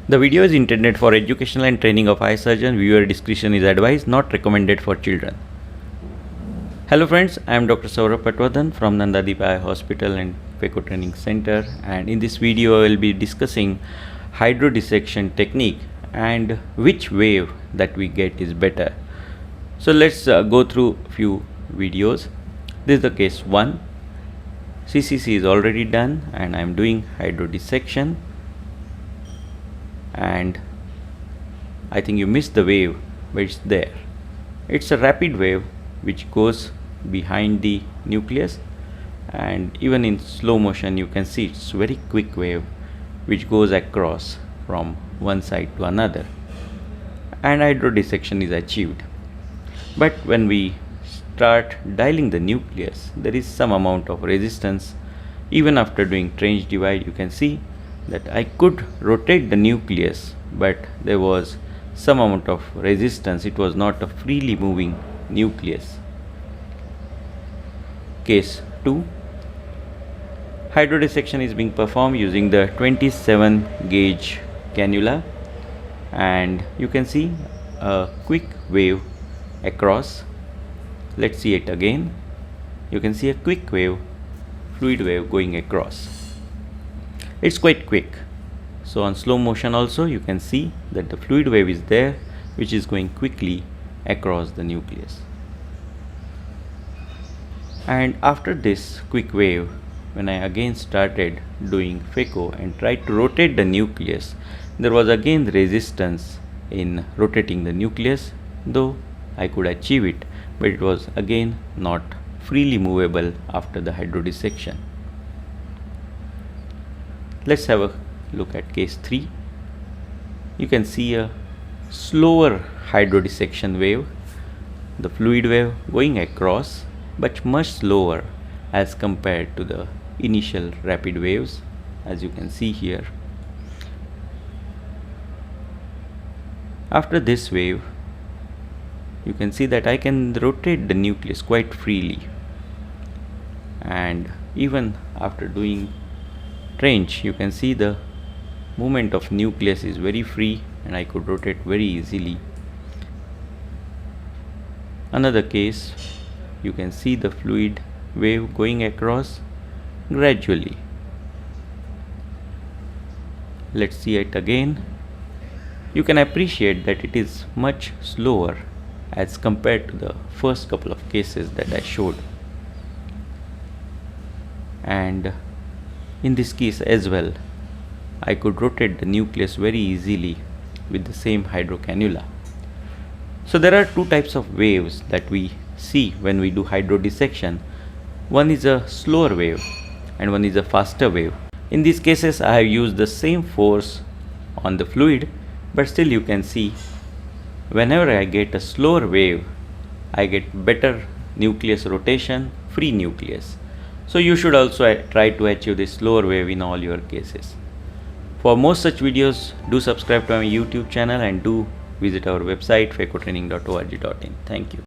The video is intended for educational and training of eye surgeon. Viewer discretion is advised, not recommended for children. Hello friends, I am Dr. Saurabh Patwardhan from Nandadeep Eye Hospital and Phaco Training Center, and in this video I will be discussing hydrodissection technique and which wave that we get is better. So let's go through a few videos. This is the case 1. CCC is already done and I am doing hydrodissection, and I think you missed the wave, but it's there. It's a rapid wave which goes behind the nucleus, and even in slow motion you can see it's very quick wave which goes across from one side to another, and hydrodissection is achieved. But when we start dialing the nucleus, there is some amount of resistance. Even after doing trench divide, you can see that I could rotate the nucleus, but there was some amount of resistance. It was not a freely moving nucleus. Case 2. Hydrodissection is being performed using the 27 gauge cannula, and you can see a quick wave across. Let's see it again. You can see a quick wave, fluid wave going across. It's quite quick. So on slow motion also you can see that the fluid wave is there which is going quickly across the nucleus. And after this quick wave, when I again started doing phaco and tried to rotate the nucleus, there was again resistance in rotating the nucleus, though I could achieve it, but it was again not freely movable after the hydrodissection. Let's have a look at case 3. You can see a slower hydrodissection wave, the fluid wave going across, but much slower as compared to the initial rapid waves, as you can see here. After this wave, you can see that I can rotate the nucleus quite freely, and even after doing trench, you can see the movement of nucleus is very free and I could rotate very easily. Another case, you can see the fluid wave going across gradually. Let's see it again. You can appreciate that it is much slower as compared to the first couple of cases that I showed. And in this case as well, I could rotate the nucleus very easily with the same hydrocannula. So there are two types of waves that we see when we do hydrodissection. One is a slower wave and one is a faster wave. In these cases I have used the same force on the fluid, but still you can see whenever I get a slower wave, I get better nucleus rotation, free nucleus. So you should also try to achieve this slower wave in all your cases. For more such videos, do subscribe to my YouTube channel and do visit our website phacotraining.org.in. Thank you.